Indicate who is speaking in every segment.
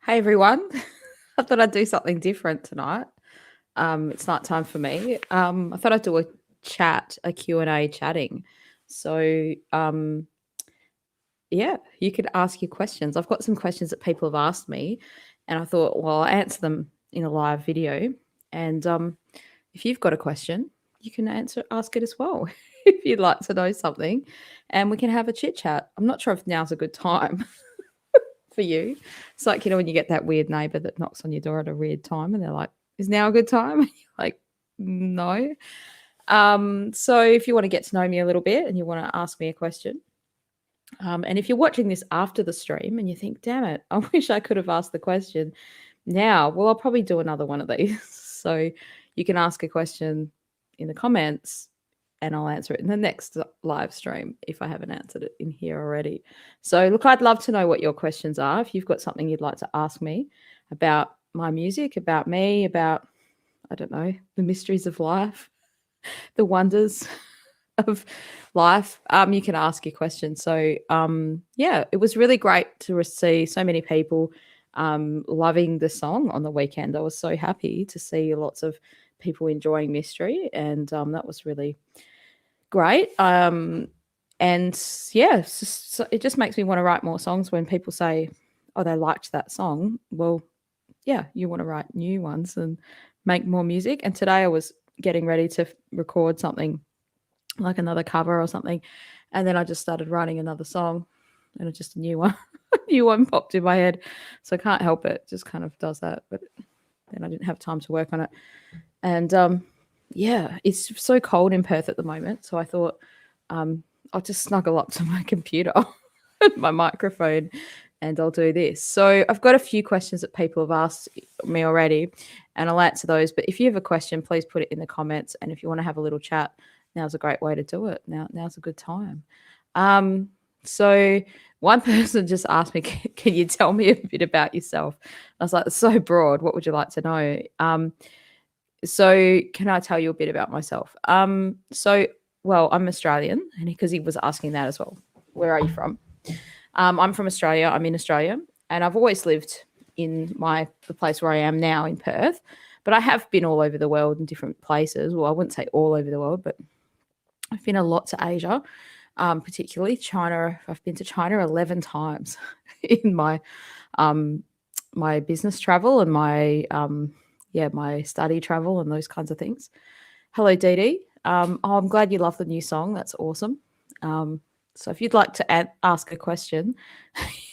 Speaker 1: Hey everyone. I thought I'd do something different tonight. It's night time for me. I thought I'd do a Q&A chatting. So, yeah, you could ask your questions. I've got some questions that people have asked me, and I thought, well, I'll answer them in a live video. And if you've got a question, you can ask it as well if you'd like to know something, and we can have a chit chat. I'm not sure if now's a good time for you. It's like, when you get that weird neighbor that knocks on your door at a weird time and they're like, is now a good time? And you're like, no. So if you want to get to know me a little bit and you want to ask me a question, and if you're watching this after the stream and you think, damn it, I wish I could have asked the question now, well, I'll probably do another one of these. So you can ask a question in the comments and I'll answer it in the next live stream if I haven't answered it in here already. So look, I'd love to know what your questions are. If you've got something you'd like to ask me about my music, about me, about, I don't know, the mysteries of life, the wonders of life, you can ask your question. So yeah, it was really great to see so many people loving the song on the weekend. I was so happy to see lots of people enjoying Mystery, and that was really great. And yeah, it just makes me want to write more songs when people say, oh, they liked that song. Well, yeah, you want to write new ones and make more music. And today I was getting ready to record something like another cover or something, and then I just started writing another song, and it's just a new one. A new one popped in my head, so I can't help it. Just kind of does that. But then I didn't have time to work on it, and yeah, it's so cold in Perth at the moment. So I thought I'll just snuggle up to my computer, my microphone, and I'll do this. So I've got a few questions that people have asked me already, and I'll answer those. But if you have a question, please put it in the comments. And if you want to have a little chat, now's a great way to do it. Now's a good time. So one person just asked me, can you tell me a bit about yourself? I was like, it's so broad. What would you like to know? So can I tell you a bit about myself? Well, I'm Australian, and because he was asking that as well. Where are you from? I'm from Australia. I'm in Australia, and I've always lived in the place where I am now in Perth, but I have been all over the world in different places. Well, I wouldn't say all over the world, but I've been a lot to Asia, particularly China. I've been to China 11 times in my my business travel and my my study travel and those kinds of things. Hello, Dee Dee. I'm glad you love the new song. That's awesome. So if you'd like to ask a question,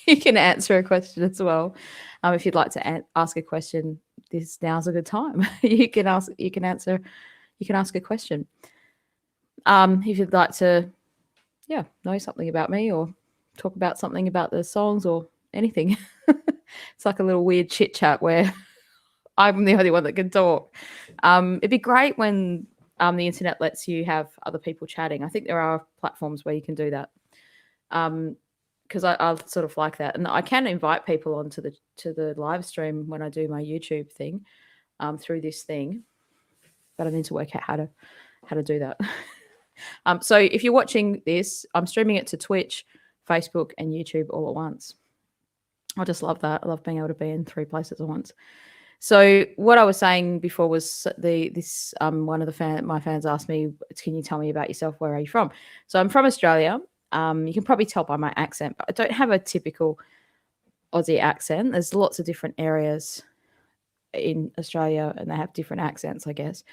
Speaker 1: you can answer a question as well. If you'd like to ask a question, now's a good time. You can ask a question. If you'd like to, know something about me or talk about something about the songs or anything. It's like a little weird chit chat where I'm the only one that can talk. It'd be great when the internet lets you have other people chatting. I think there are platforms where you can do that. Because I sort of like that, and I can invite people onto the live stream when I do my YouTube thing through this thing, but I need to work out how to do that. So if you're watching this, I'm streaming it to Twitch, Facebook, and YouTube all at once. I just love that. I love being able to be in 3 places at once. So what I was saying before was one of my fans asked me, can you tell me about yourself? Where are you from? So I'm from Australia. You can probably tell by my accent, but I don't have a typical Aussie accent. There's lots of different areas in Australia and they have different accents, I guess.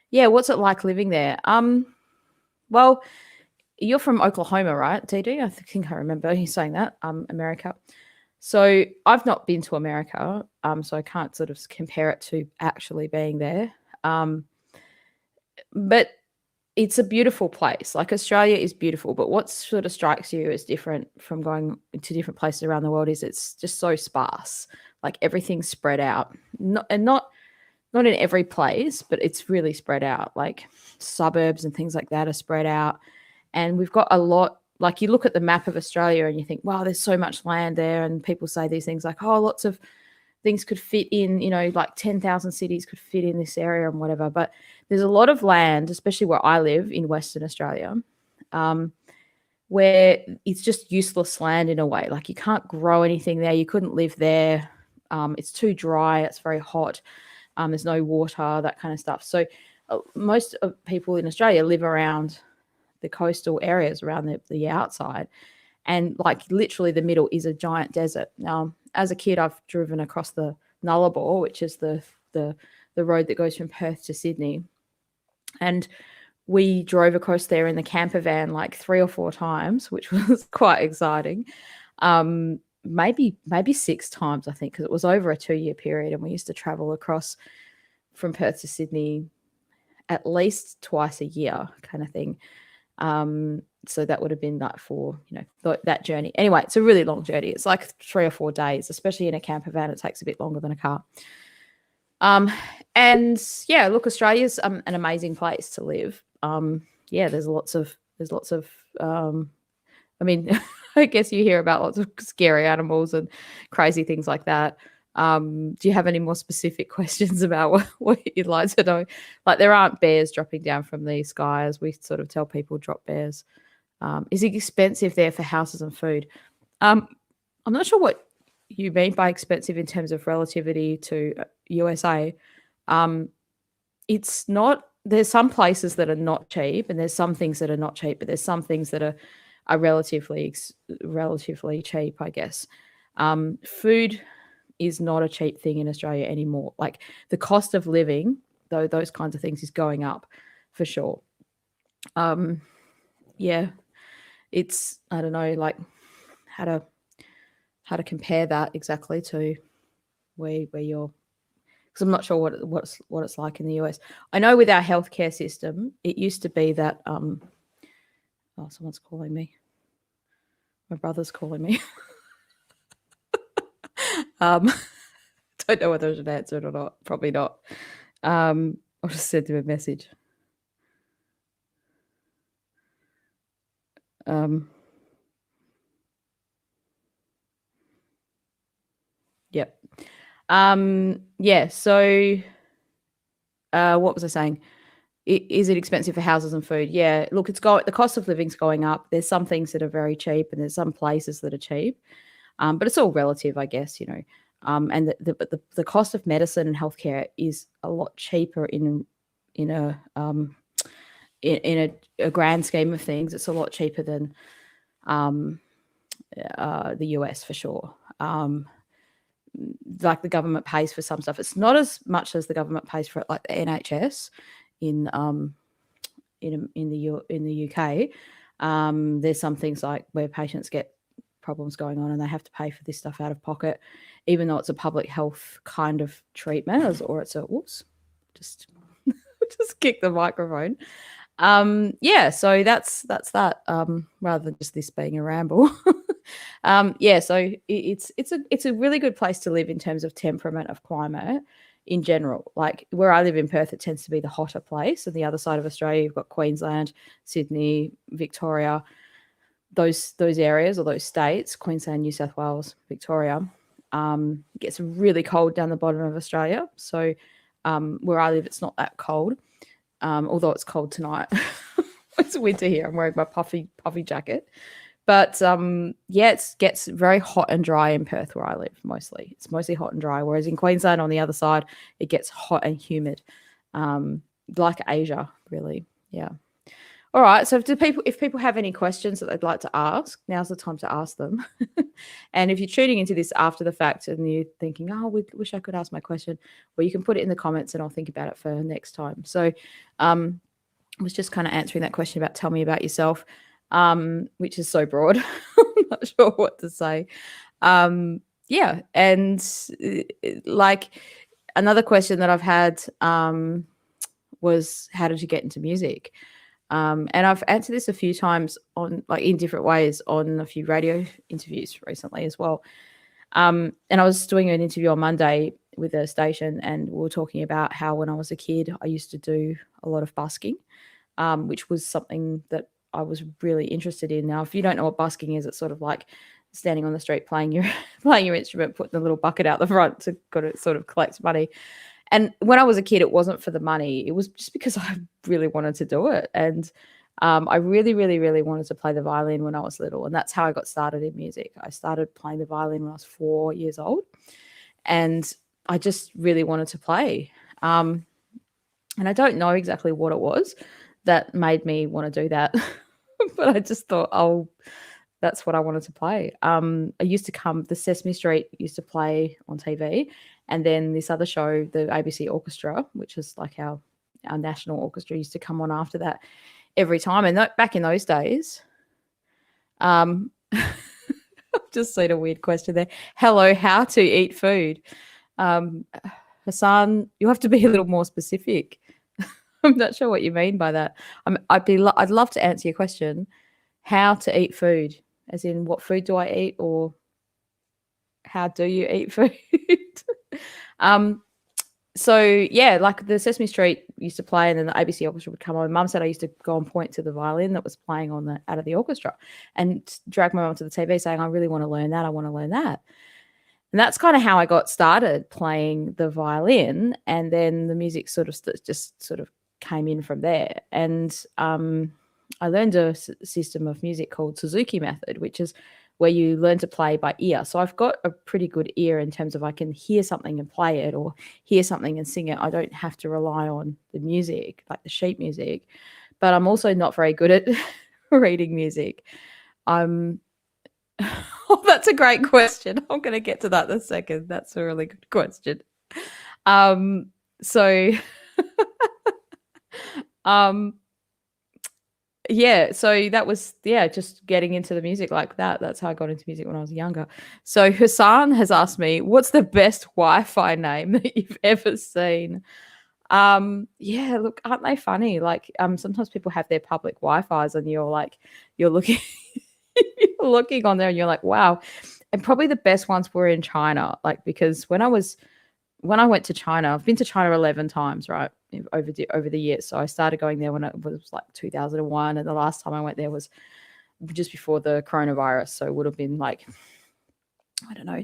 Speaker 1: Yeah, what's it like living there? Well, you're from Oklahoma, right, DD? I think I remember you saying that, America. So I've not been to America, so I can't sort of compare it to actually being there. But it's a beautiful place. Like Australia is beautiful, but what sort of strikes you as different from going to different places around the world is it's just so sparse. Like everything's spread out, not in every place, but it's really spread out. Like suburbs and things like that are spread out, and we've got a lot. Like you look at the map of Australia and you think, wow, there's so much land there, and people say these things like, oh, lots of things could fit in, like 10,000 cities could fit in this area and whatever. But there's a lot of land, especially where I live in Western Australia, where it's just useless land in a way. Like you can't grow anything there. You couldn't live there. It's too dry. It's very hot. There's no water, that kind of stuff. So most of people in Australia live around the coastal areas, around the outside, and like literally the middle is a giant desert. Now, as a kid, I've driven across the Nullarbor, which is the road that goes from Perth to Sydney, and we drove across there in the camper van like 3 or 4 times, which was quite exciting. Maybe 6 times, I think, because it was over a 2-year period, and we used to travel across from Perth to Sydney at least twice a year, kind of thing. So that would have been that for, that journey. Anyway, it's a really long journey. It's like 3 or 4 days, especially in a camper van. It takes a bit longer than a car. And yeah, look, Australia's an amazing place to live. There's lots of I mean, I guess you hear about lots of scary animals and crazy things like that. Do you have any more specific questions about what you'd like to know? Like, there aren't bears dropping down from the sky, as we sort of tell people drop bears. Is it expensive there for houses and food? I'm not sure what you mean by expensive in terms of relativity to USA. It's not. There's some places that are not cheap, and there's some things that are not cheap, but there's some things that are relatively cheap, I guess. Food is not a cheap thing in Australia anymore. Like, the cost of living, though, those kinds of things is going up for sure. It's, I don't know, like how to compare that exactly to where you're, because I'm not sure what it's like in the US. I know with our healthcare system, it used to be that someone's calling me. My brother's calling me. Don't know whether I should answer it or not. Probably not. I'll just send him a message. Yep. So what was I saying? Is it expensive for houses and food? Yeah, look, the cost of living's going up. There's some things that are very cheap, and there's some places that are cheap. But it's all relative, I guess, and the cost of medicine and healthcare is a lot cheaper in a grand scheme of things. It's a lot cheaper than the US for sure. Like, the government pays for some stuff. It's not as much as the government pays for it, like the NHS in the UK. There's some things like where patients get problems going on and they have to pay for this stuff out of pocket, even though it's a public health kind of treatment, or it's a just kick the microphone. So that's that. Rather than just this being a ramble. So it's a really good place to live in terms of temperament of climate in general. Like, where I live in Perth, it tends to be the hotter place. And the other side of Australia, you've got Queensland, Sydney, Victoria, those areas or those states, Queensland, New South Wales, Victoria. It gets really cold down the bottom of Australia. So where I live, it's not that cold. Although it's cold tonight. It's winter here. I'm wearing my puffy jacket. But it gets very hot and dry in Perth where I live mostly. It's mostly hot and dry, whereas in Queensland on the other side, it gets hot and humid, like Asia, really. Yeah. All right. So if people have any questions that they'd like to ask, now's the time to ask them. And if you're tuning into this after the fact and you're thinking, oh, wish I could ask my question, well, you can put it in the comments and I'll think about it for next time. So I was just kind of answering that question about tell me about yourself, which is so broad. I'm not sure what to say. And like, another question that I've had was, how did you get into music? And I've answered this a few times in different ways on a few radio interviews recently as well. And I was doing an interview on Monday with a station, and we were talking about how when I was a kid, I used to do a lot of busking, which was something that I was really interested in. Now, if you don't know what busking is, it's sort of like standing on the street playing your instrument, putting a little bucket out the front to sort of collect money. And when I was a kid, it wasn't for the money. It was just because I really wanted to do it. And I really, really, really wanted to play the violin when I was little. And that's how I got started in music. I started playing the violin when I was 4 years old. and I just really wanted to play. And I don't know exactly what it was that made me want to do that, but I just thought, oh, that's what I wanted to play. I used to come, the Sesame Street used to play on TV, and then this other show, the ABC Orchestra, which is like our national orchestra, used to come on after that every time. And back in those days, I've just seen a weird question there. Hello, how to eat food? Hassan, you have to be a little more specific. I'm not sure what you mean by that. I'd love to answer your question. How to eat food, as in what food do I eat, or how do you eat food? So yeah, like the Sesame Street used to play, and then the ABC Orchestra would come on. Mum said I used to go and point to the violin that was playing out of the orchestra, and drag my mum to the TV, saying, "I really want to learn that. I want to learn that." And that's kind of how I got started playing the violin, and then the music sort of just sort of came in from there. And I learned a system of music called Suzuki method, which is where you learn to play by ear. So I've got a pretty good ear in terms of I can hear something and play it, or hear something and sing it. I don't have to rely on the music, like the sheet music. But I'm also not very good at reading music. Oh, that's a great question. I'm going to get to that in a second. That's a really good question. So yeah, so that was, just getting into the music like that. That's how I got into music when I was younger. So Hassan has asked me, what's the best Wi-Fi name that you've ever seen? Yeah, look, aren't they funny? Like, sometimes people have their public Wi-Fis, and you're looking you're looking on there and you're like, wow. And probably the best ones were in China, like, because when I went to China, I've been to China 11 times, right, over the years. So I started going there when it was like 2001, and the last time I went there was just before the coronavirus. So it would have been like, I don't know,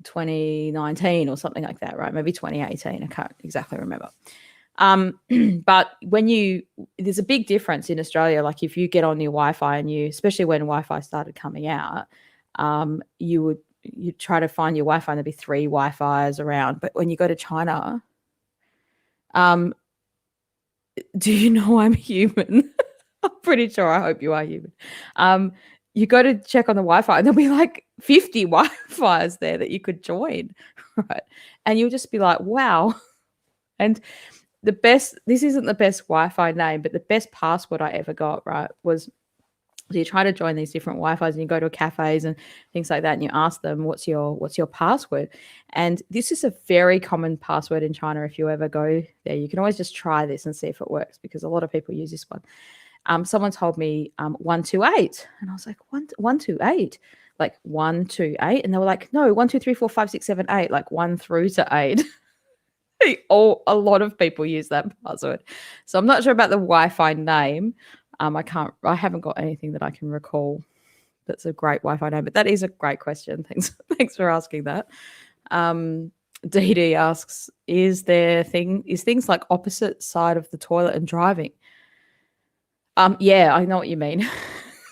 Speaker 1: 2019 or something like that, right? Maybe 2018. I can't exactly remember. But there's a big difference in Australia. Like if you get on your Wi-Fi, and especially when Wi-Fi started coming out, you try to find your Wi-Fi and there'd be 3 Wi-Fis around. But when you go to China, do you know I'm human? I'm pretty sure. I hope you are human. You go to check on the Wi-Fi, and there'll be like 50 Wi-Fis there that you could join, right? And you'll just be like, wow. And this isn't the best Wi-Fi name, but the best password I ever got, right, was, so you try to join these different Wi-Fis, and you go to cafes and things like that, and you ask them, what's your password? And this is a very common password in China. If you ever go there, you can always just try this and see if it works, because a lot of people use this one. Someone told me 128, and I was like, 128, like 128, and they were like, no, 1 2 3 4 5 6 7 8, like 1 through to 8. A lot of people use that password. So I'm not sure about the Wi-Fi name. I haven't got anything that I can recall that's a great Wi-Fi name, but that is a great question. Thanks for asking that. Dee Dee asks, is things like opposite side of the toilet and driving? Yeah, I know what you mean.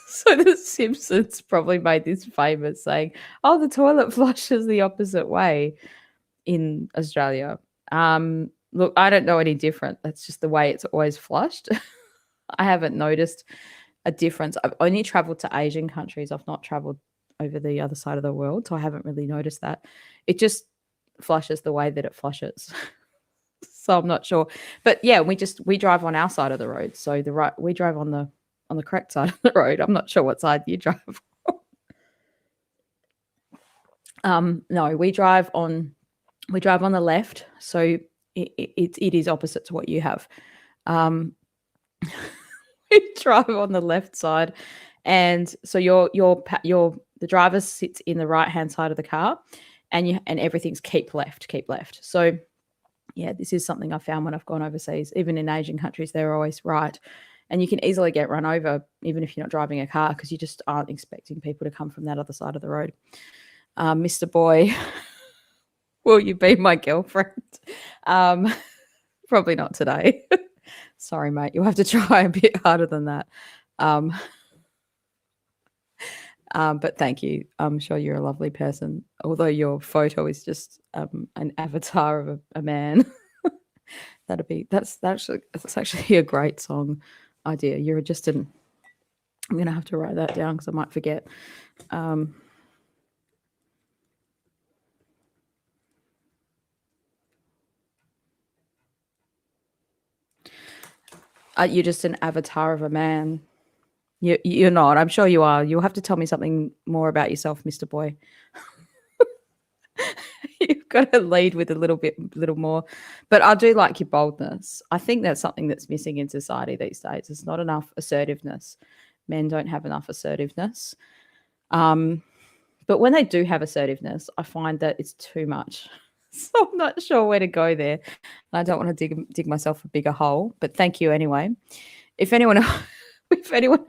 Speaker 1: So the Simpsons probably made this famous, saying, oh, the toilet flushes the opposite way in Australia. Look, I don't know any different. That's just the way it's always flushed. I haven't noticed a difference. I've only traveled to Asian countries. I've not traveled over the other side of the world, so I haven't really noticed that. It just flushes the way that it flushes. So I'm not sure. But yeah, we drive on our side of the road. So we drive on the correct side of the road. I'm not sure what side you drive on. No, we drive on the left. So it is opposite to what you have. We drive on the left side, and so the driver sits in the right hand side of the car, and everything's keep left. So yeah, this is something I found when I've gone overseas. Even in Asian countries, they're always right, and you can easily get run over even if you're not driving a car, because you just aren't expecting people to come from that other side of the road. Mr. Boy, will you be my girlfriend? Probably not today. Sorry, mate. You'll have to try a bit harder than that. But thank you. I'm sure you're a lovely person, although your photo is just an avatar of a man. That's actually a great song idea. You're just an. I'm gonna have to write that down because I might forget. You're just an avatar of a man. You're not. I'm sure you are. You'll have to tell me something more about yourself, Mr. Boy. You've got to lead with a little more. But I do like your boldness. I think that's something that's missing in society these days. There's not enough assertiveness. Men don't have enough assertiveness. But when they do have assertiveness, I find that it's too much. So I'm not sure where to go there. I don't want to dig myself a bigger hole. But thank you anyway. If anyone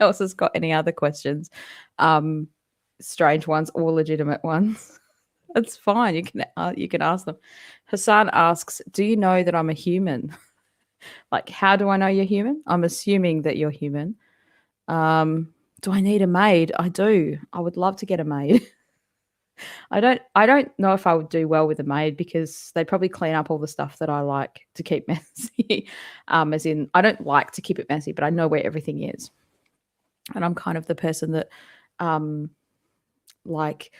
Speaker 1: else has got any other questions, strange ones or legitimate ones, that's fine. You can ask them. Hassan asks, "Do you know that I'm a human?" Like, how do I know you're human? I'm assuming that you're human. Do I need a maid? I do. I would love to get a maid. I don't know if I would do well with a maid because they probably clean up all the stuff that I like to keep messy. As in, I don't like to keep it messy, but I know where everything is. And I'm kind of the person that like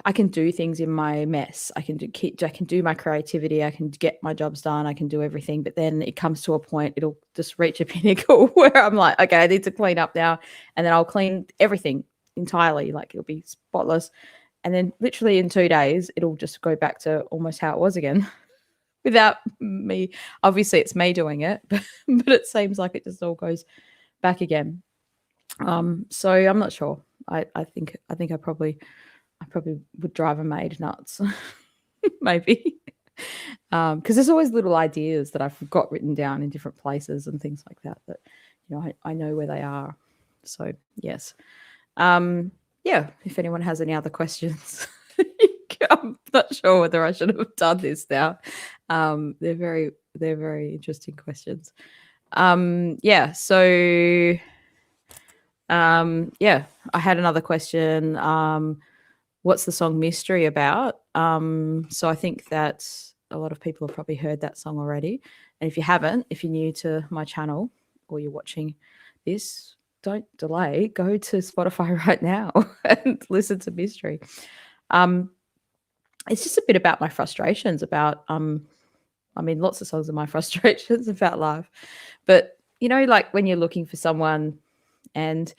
Speaker 1: I can do things in my mess. I can do my creativity. I can get my jobs done. I can do everything. But then it comes to a point, it'll just reach a pinnacle where I'm like, okay, I need to clean up now. And then I'll clean everything entirely. Like it'll be spotless. And then literally in 2 days, it'll just go back to almost how it was again without me. Obviously, it's me doing it, but it seems like it just all goes back again. So I'm not sure. I think I probably would drive a maid nuts, maybe, because there's always little ideas that I've got written down in different places and things like that. That I know where they are. So yes, yeah. If anyone has any other questions, I'm not sure whether I should have done this now. They're very interesting questions. Yeah. So. Yeah, I had another question. What's the song Mystery about? So I think that a lot of people have probably heard that song already. And if you haven't, if you're new to my channel or you're watching this, don't delay. Go to Spotify right now and listen to Mystery. It's just a bit about my frustrations about, lots of songs are my frustrations about life. But, like when you're looking for someone and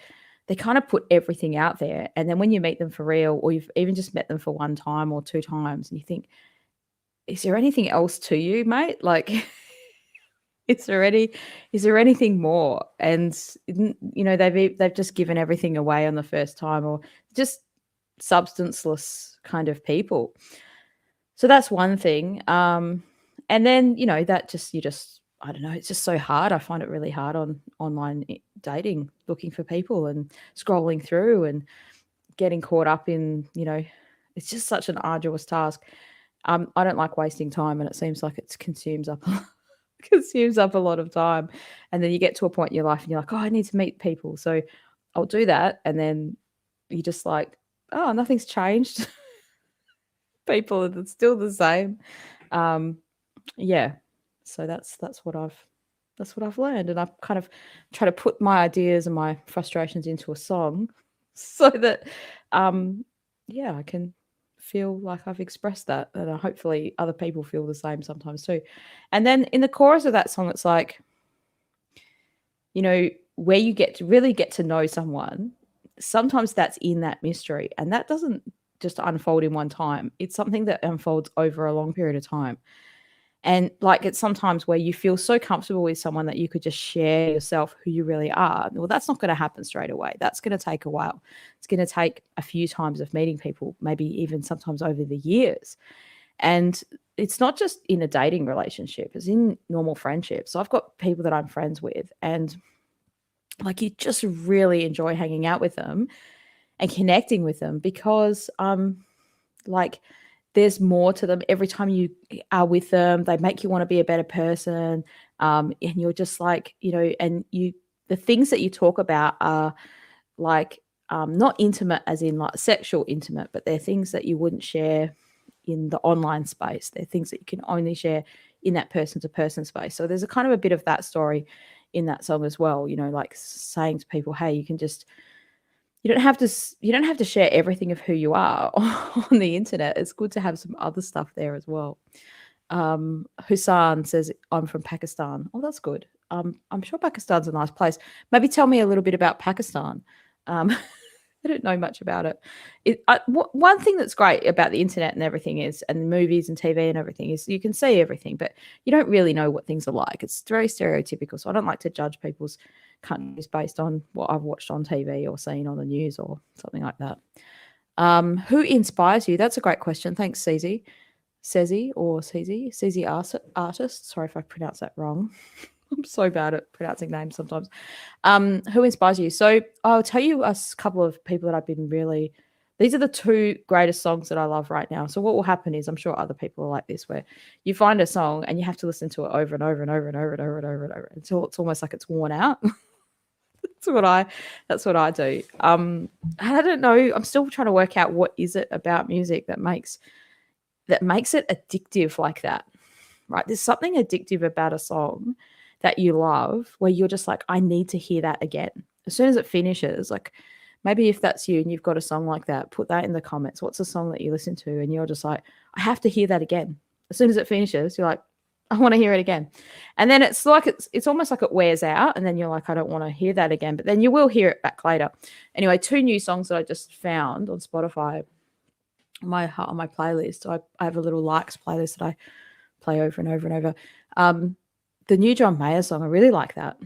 Speaker 1: they kind of put everything out there. And then when you meet them for real, or you've even just met them for 1 time or 2 times, and you think, is there anything else to you, mate? Like, is there anything more? And, they've just given everything away on the first time, or just substanceless kind of people. So that's one thing. And then, I don't know, it's just so hard. I find it really hard on online dating, looking for people and scrolling through and getting caught up in, it's just such an arduous task. I don't like wasting time, and it seems like it consumes up a lot of time. And then you get to a point in your life and you're like, oh, I need to meet people. So I'll do that. And then you're just like, oh, nothing's changed. People are still the same. Yeah. So that's what I've learned, and I've kind of try to put my ideas and my frustrations into a song, so that I can feel like I've expressed that, and hopefully other people feel the same sometimes too. And then in the chorus of that song, it's like, where you really get to know someone. Sometimes that's in that mystery, and that doesn't just unfold in one time. It's something that unfolds over a long period of time. And like, it's sometimes where you feel so comfortable with someone that you could just share yourself, who you really are. Well, that's not going to happen straight away. That's going to take a while. It's going to take a few times of meeting people, maybe even sometimes over the years. And it's not just in a dating relationship, it's in normal friendships. So I've got people that I'm friends with, and like, you just really enjoy hanging out with them and connecting with them because like, there's more to them. Every time you are with them, they make you want to be a better person. And you're just like, the things that you talk about are like, not intimate as in like sexual intimate, but they're things that you wouldn't share in the online space. They're things that you can only share in that person to person space. So there's a kind of a bit of that story in that song as well, you know, like saying to people, hey, you don't have to share everything of who you are on the internet. It's good to have some other stuff there as well. Hussan says, I'm from Pakistan. Oh, that's good. I'm sure Pakistan's a nice place. Maybe tell me a little bit about Pakistan. I don't know much about it. One thing that's great about the internet and everything is, and movies and TV and everything is, you can see everything, but you don't really know what things are like. It's very stereotypical. So I don't like to judge people's countries based on what I've watched on TV or seen on the news or something like that. Who inspires you? That's a great question. Thanks, Cezi. Cezi artist. Sorry if I pronounced that wrong. I'm so bad at pronouncing names sometimes. Who inspires you? So I'll tell you a couple of people that I've been really. These are the two greatest songs that I love right now. So what will happen is, I'm sure other people are like this, where you find a song and you have to listen to it over and over and over and over and over and over and over until it's almost like it's worn out. That's what I do. I don't know. I'm still trying to work out what is it about music that makes it addictive like that. Right? There's something addictive about a song that you love where you're just like, I need to hear that again. As soon as it finishes, like maybe if that's you and you've got a song like that, put that in the comments. What's a song that you listen to and you're just like, I have to hear that again. As soon as it finishes, you're like, I want to hear it again. And then it's like it's almost like it wears out and then you're like, I don't want to hear that again. But then you will hear it back later. Anyway, 2 new songs that I just found on Spotify on my playlist. I have a little likes playlist that I play over and over and over. The new John Mayer song, I really like that.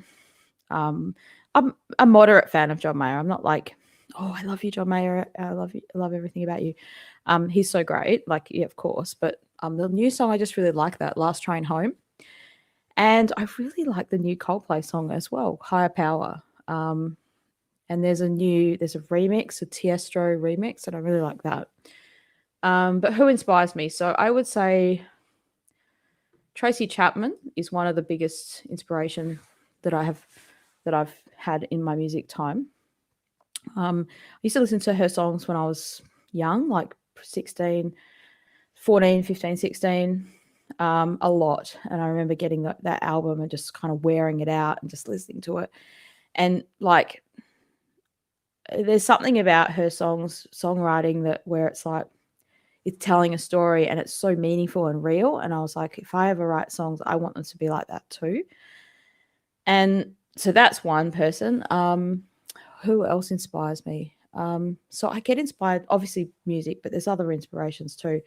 Speaker 1: I'm a moderate fan of John Mayer. I'm not like, oh, I love you, John Mayer. I love you. I love everything about you. He's so great. Like, yeah, of course. But the new song, I just really like that, Last Train Home. And I really like the new Coldplay song as well, Higher Power. And there's a remix, a Tiestro remix, and I really like that. But who inspires me? So I would say Tracy Chapman is one of the biggest inspiration that I've had in my music time. I used to listen to her songs when I was young, like 16, 14, 15, 16, a lot. And I remember getting that album and just kind of wearing it out and just listening to it. And like, there's something about her songwriting where it's like, it's telling a story and it's so meaningful and real. And I was like, if I ever write songs, I want them to be like that too. And so that's one person. Who else inspires me? So I get inspired, obviously music, but there's other inspirations too.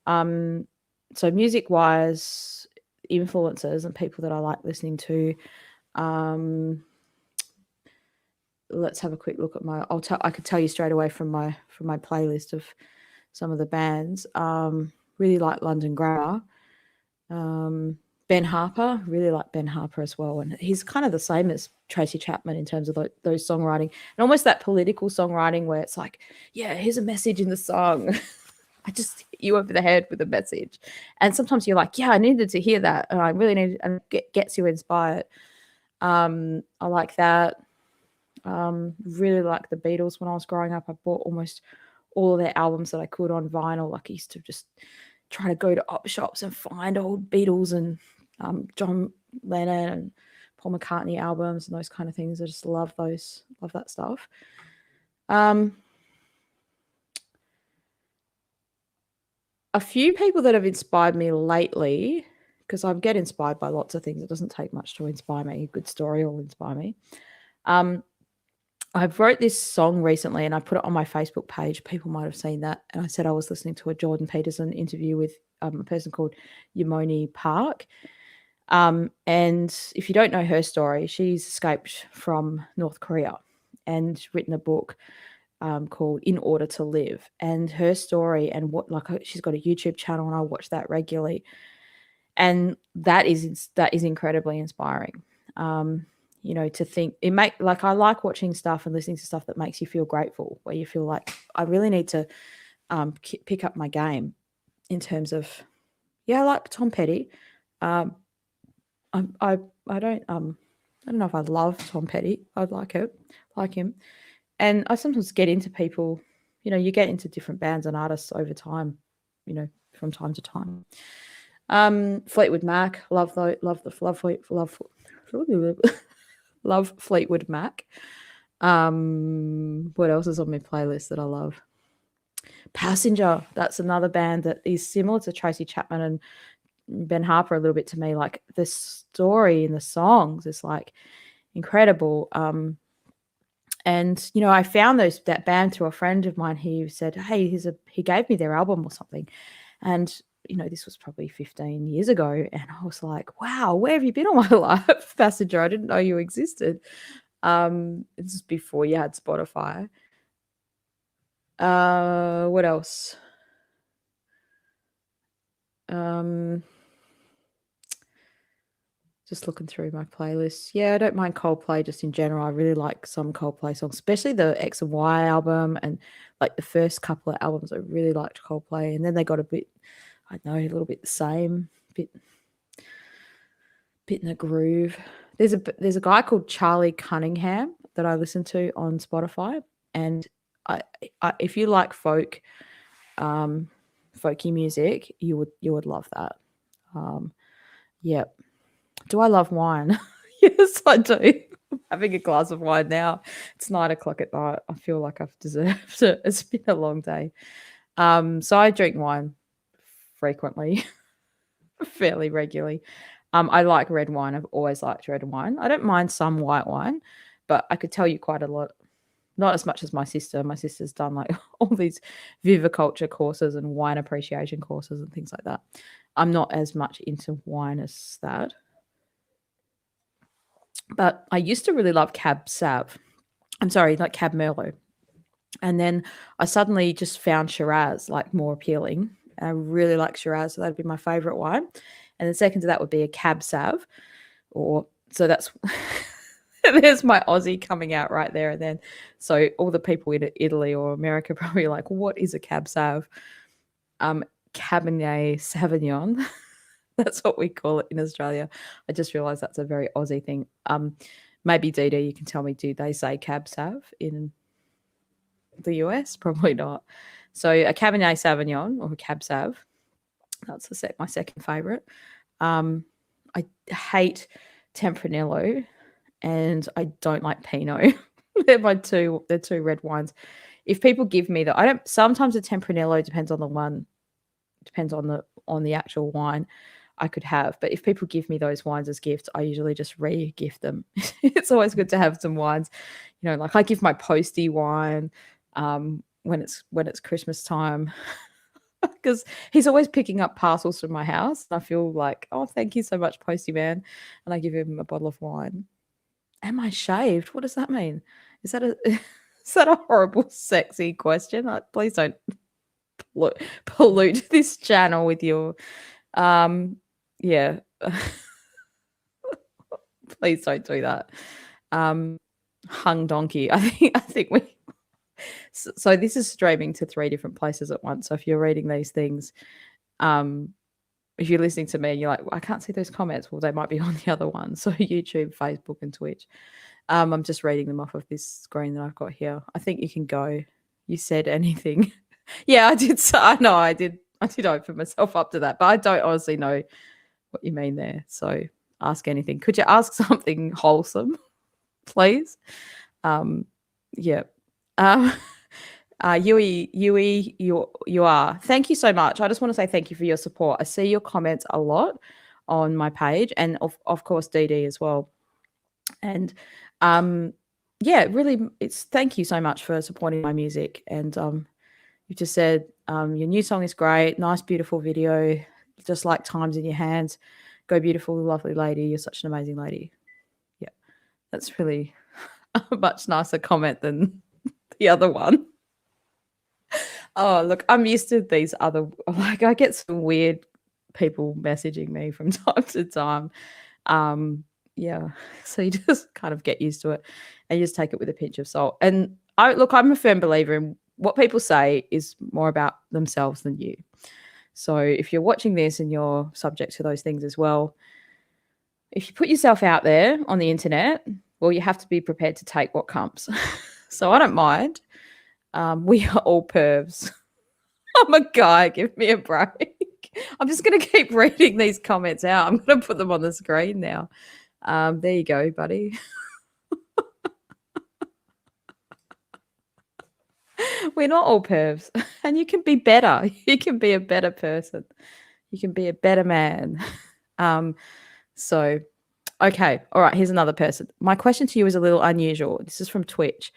Speaker 1: So music-wise, influencers and people that I like listening to. Let's have a quick look at I could tell you straight away from my playlist of some of the bands. Really like London Grammar. Ben Harper, really like Ben Harper as well. And he's kind of the same as Tracy Chapman in terms of those songwriting and almost that political songwriting where it's like, yeah, here's a message in the song. I just hit you over the head with a message. And sometimes you're like, yeah, I needed to hear that. And I really needed, and it gets you inspired. I like that. Really like the Beatles when I was growing up. I bought almost all of their albums that I could on vinyl. Like I used to just try to go to op shops and find old Beatles and John Lennon and Paul McCartney albums and those kind of things. I just love that stuff. A few people that have inspired me lately, because I get inspired by lots of things. It doesn't take much to inspire me. A good story will inspire me. I wrote this song recently and I put it on my Facebook page. People might have seen that. And I said I was listening to a Jordan Peterson interview with a person called Yamoni Park. And if you don't know her story, she's escaped from North Korea and written a book called In Order to Live. And her story and she's got a YouTube channel and I watch that regularly. And that is incredibly inspiring. To think I like watching stuff and listening to stuff that makes you feel grateful, where you feel like I really need to pick up my game in terms of, I like Tom Petty. I don't know if I love Tom Petty. I'd like him. And I sometimes get into people, you get into different bands and artists over time, from time to time. Fleetwood Mac, love love Fleetwood Mac. What else is on my playlist that I love? Passenger. That's another band that is similar to Tracy Chapman and Ben Harper a little bit to me. Like the story in the songs is like incredible. And I found that band through a friend of mine. He said, "Hey, he gave me their album or something," and this was probably 15 years ago, and I was like, "Wow, where have you been all my life, Passenger? I didn't know you existed." It's before you had Spotify. What else? Just looking through my playlist. Yeah, I don't mind Coldplay just in general. I really like some Coldplay songs, especially the X and Y album and like the first couple of albums. I really liked Coldplay, and then they got a bit, I don't know, a little bit the same, bit in the groove. There's a guy called Charlie Cunningham that I listen to on Spotify, and I if you like folky music, you would love that. Yeah. Do I love wine? Yes, I do. I'm having a glass of wine now. It's 9:00 at night. I feel like I've deserved it. It's been a long day. So I drink wine frequently, fairly regularly. I like red wine. I've always liked red wine. I don't mind some white wine, but I could tell you quite a lot. Not as much as my sister. My sister's done like all these viviculture courses and wine appreciation courses and things like that. I'm not as much into wine as that. But I used to really love Cab Sav. I'm sorry, like Cab Merlot. And then I suddenly just found Shiraz like more appealing. I really like Shiraz, so that'd be my favorite wine. And then second to that would be a Cab Sav. So that's there's my Aussie coming out right there and then. So all the people in Italy or America probably like, what is a Cab Sav? Cabernet Sauvignon. That's what we call it in Australia. I just realised that's a very Aussie thing. Maybe Dee, you can tell me, do they say Cab Sav in the US? Probably not. So a Cabernet Sauvignon or a Cab Sav, that's my second favourite. I hate Tempranillo and I don't like Pinot. They're two red wines. If people give me sometimes the Tempranillo depends on the one, depends on the actual wine I could have. But if people give me those wines as gifts, I usually just re-gift them. It's always good to have some wines. Like I give my postie wine when it's Christmas time because he's always picking up parcels from my house. And I feel like, oh, thank you so much, postie man. And I give him a bottle of wine. Am I shaved? What does that mean? Is that a horrible, sexy question? Please don't pollute this channel with your yeah. Please don't do that. Hung donkey. I think we so this is streaming to 3 different places at once. So if you're reading these things, if you're listening to me and you're like, well, I can't see those comments, well, they might be on the other one. So YouTube, Facebook, and Twitch. I'm just reading them off of this screen that I've got here. I think you can go. You said anything. Yeah, I did. I know I did open myself up to that, but I don't honestly know what you mean there. So ask anything. Could you ask something wholesome, please? Yeah. Yui, you are. Thank you so much. I just want to say thank you for your support. I see your comments a lot on my page, and of course Dee as well. And yeah, really, thank you so much for supporting my music. And you just said your new song is great, nice, beautiful video, just like Times in Your Hands. Go beautiful, lovely lady. You're such an amazing lady. Yeah, that's really a much nicer comment than the other one. Oh, look, I'm used to these other, like I get some weird people messaging me from time to time. Yeah, so you just kind of get used to it and you just take it with a pinch of salt. And I'm a firm believer in what people say is more about themselves than you. So if you're watching this and you're subject to those things as well, if you put yourself out there on the internet, well, you have to be prepared to take what comes. So I don't mind. We are all pervs. I'm a guy. Give me a break. I'm just going to keep reading these comments out. I'm going to put them on the screen now. There you go, buddy. We're not all pervs, and you can be better. You can be a better person. You can be a better man. So, okay. All right. Here's another person. My question to you is a little unusual. This is from Twitch.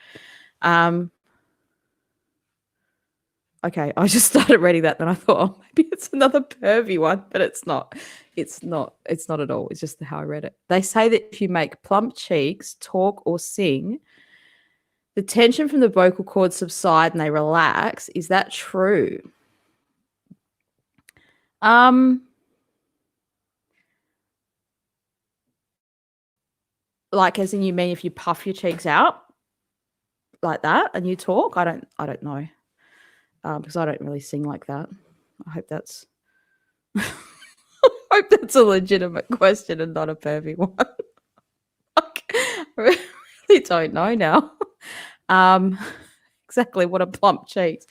Speaker 1: Okay, I just started reading that, then I thought, oh, maybe it's another pervy one, but it's not. It's not. It's not at all. It's just how I read it. They say that if you make plump cheeks, talk, or sing, the tension from the vocal cords subside and they relax. Is that true? Like, as in, you mean if you puff your cheeks out like that and you talk? I don't know. Because I don't really sing like that. I hope that's a legitimate question and not a pervy one. I really don't know now. Exactly what are plump cheeks.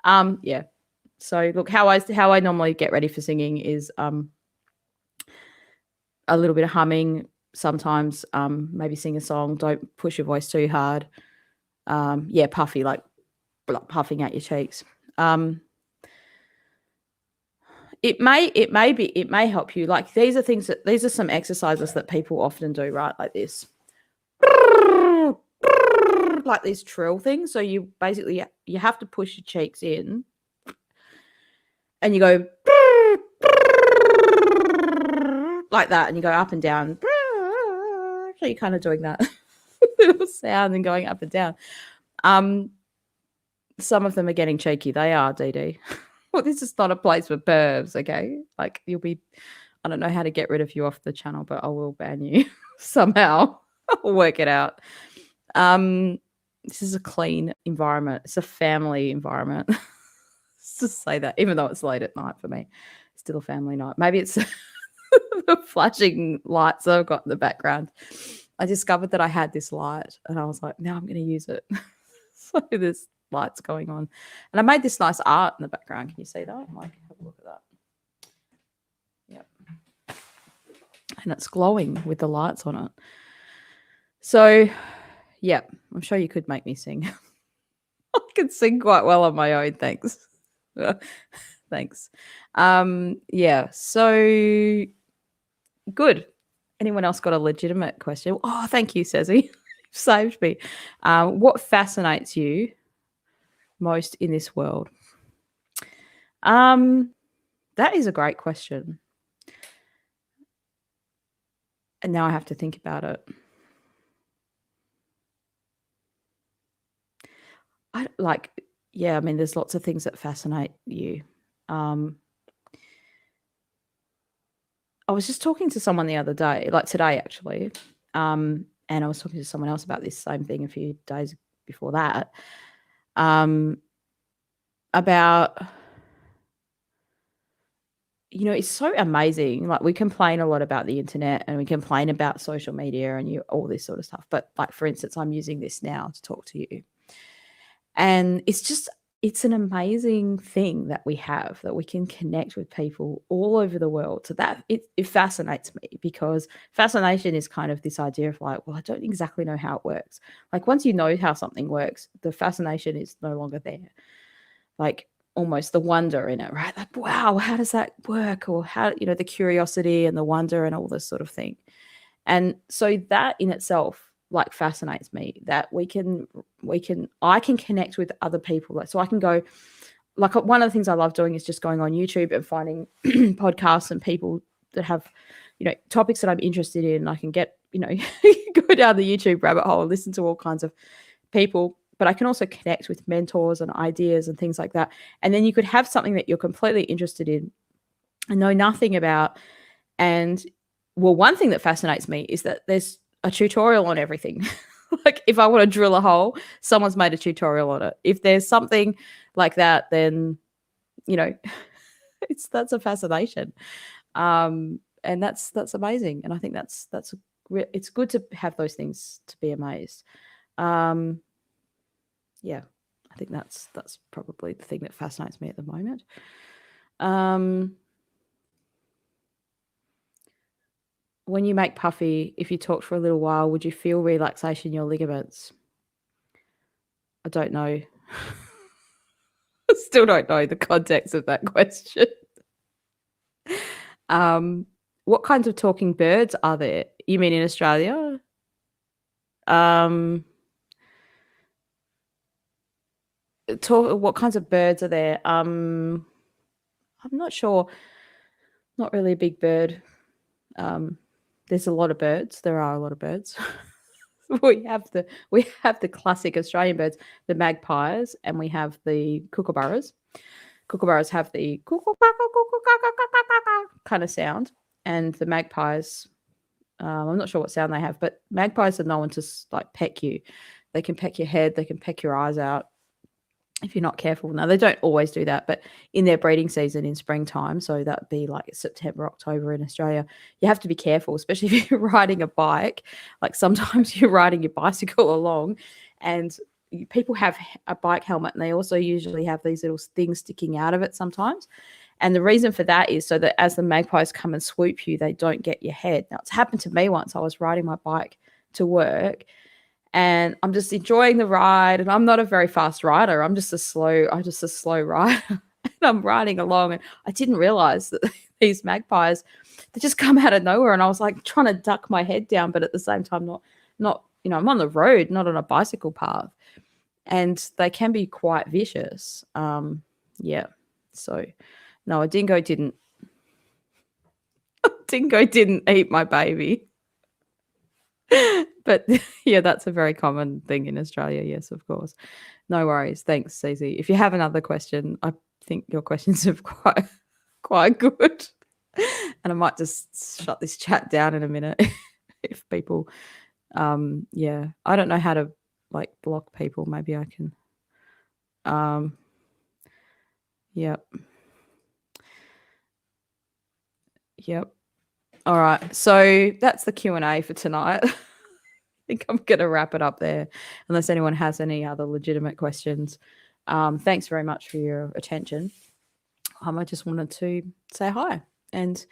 Speaker 1: Yeah. So look, how I normally get ready for singing is a little bit of humming. Sometimes maybe sing a song. Don't push your voice too hard. Yeah, puffy, like puffing out your cheeks. It may help you. Like, these are some exercises that people often do, right? Like this. Like these trill things. So you basically you have to push your cheeks in and you go like that, and you go up and down. So you're kind of doing that little sound and going up and down. Some of them are getting cheeky. They are, DD. Well, this is not a place for pervs, okay? Like, I don't know how to get rid of you off the channel, but I will ban you somehow. I'll work it out. This is a clean environment. It's a family environment. Let's just say that, even though it's late at night for me, it's still a family night. Maybe it's the flashing lights that I've got in the background. I discovered that I had this light and I was like, now I'm going to use it. So there's lights going on. And I made this nice art in the background. Can you see that? Like, have a look at that. Yep. And it's glowing with the lights on it. So, yeah, I'm sure you could make me sing. I can sing quite well on my own, thanks. Thanks. Yeah, so good. Anyone else got a legitimate question? Oh, thank you, Cezzy. Saved me. What fascinates you most in this world? That is a great question. And now I have to think about it. I mean, there's lots of things that fascinate you. I was just talking to someone the other day, like today actually, and I was talking to someone else about this same thing a few days before that, about, it's so amazing. Like, we complain a lot about the internet and we complain about social media and all this sort of stuff. But, like, for instance, I'm using this now to talk to you. And it's an amazing thing that we have, that we can connect with people all over the world. So that it fascinates me, because fascination is kind of this idea of like, well, I don't exactly know how it works. Like, once you know how something works, the fascination is no longer there. Like, almost the wonder in it, right? Like, wow, how does that work? Or how, the curiosity and the wonder and all this sort of thing. And so that in itself, like, fascinates me, that I can connect with other people. Like, so I can go, like, one of the things I love doing is just going on YouTube and finding podcasts and people that have, topics that I'm interested in. I can get, go down the YouTube rabbit hole and listen to all kinds of people, but I can also connect with mentors and ideas and things like that. And then you could have something that you're completely interested in and know nothing about. And, well, one thing that fascinates me is that there's a tutorial on everything. Like, if I want to drill a hole, someone's made a tutorial on it. If there's something like that, then, that's a fascination. And that's amazing. And I think it's good to have those things to be amazed. yeah, I think that's probably the thing that fascinates me at the moment. When you make puffy, if you talk for a little while, would you feel relaxation in your ligaments? I don't know. Still don't know the context of that question. What kinds of talking birds are there? You mean in Australia? What kinds of birds are there? I'm not sure. Not really a big bird. There's a lot of birds. There are a lot of birds. we have the classic Australian birds, the magpies, and we have the kookaburras. Kookaburras have the kind of sound, and the magpies. I'm not sure what sound they have, but magpies are known to like peck you. They can peck your head. They can peck your eyes out if you're not careful. Now, they don't always do that, but in their breeding season in springtime, so that'd be like September, October in Australia, you have to be careful, especially if you're riding a bike. Like sometimes you're riding your bicycle along and people have a bike helmet and they also usually have these little things sticking out of it sometimes. And the reason for that is so that as the magpies come and swoop you, they don't get your head. Now, it's happened to me once. I was riding my bike to work and I'm just enjoying the ride. And I'm not a very fast rider. I'm just a slow rider. And I'm riding along, and I didn't realize that these magpies, they just come out of nowhere. And I was like trying to duck my head down, but at the same time, not I'm on the road, not on a bicycle path, and they can be quite vicious. Yeah. So no, a dingo didn't. Dingo didn't eat my baby. But yeah, that's a very common thing in Australia. Yes, of course. No worries. Thanks, Cece. If you have another question, I think your questions are quite good. And I might just shut this chat down in a minute if people yeah. I don't know how to like block people. Maybe I can. Yep. Yep. All right. So that's the Q&A for tonight. I think I'm going to wrap it up there unless anyone has any other legitimate questions. Thanks very much for your attention. I just wanted to say hi and,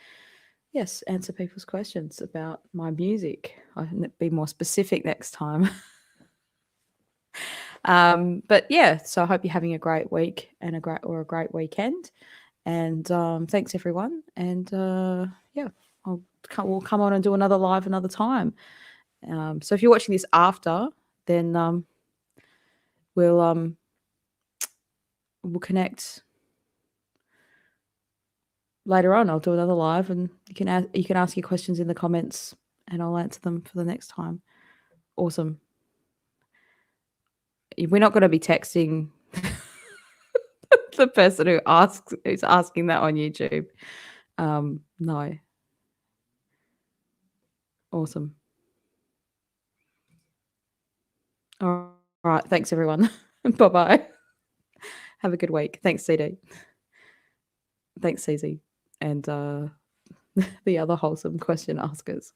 Speaker 1: yes, answer people's questions about my music. I can be more specific next time. But, yeah, so I hope you're having a great week and a great weekend. And thanks, everyone. And, yeah, we'll come on and do another live another time. So if you're watching this after, then we'll connect later on. I'll do another live, and you can ask your questions in the comments, and I'll answer them for the next time. Awesome. We're not going to be texting the person who's asking that on YouTube. No. Awesome. All right. Thanks, everyone. Bye-bye. Have a good week. Thanks, CD. Thanks, CZ. And the other wholesome question askers.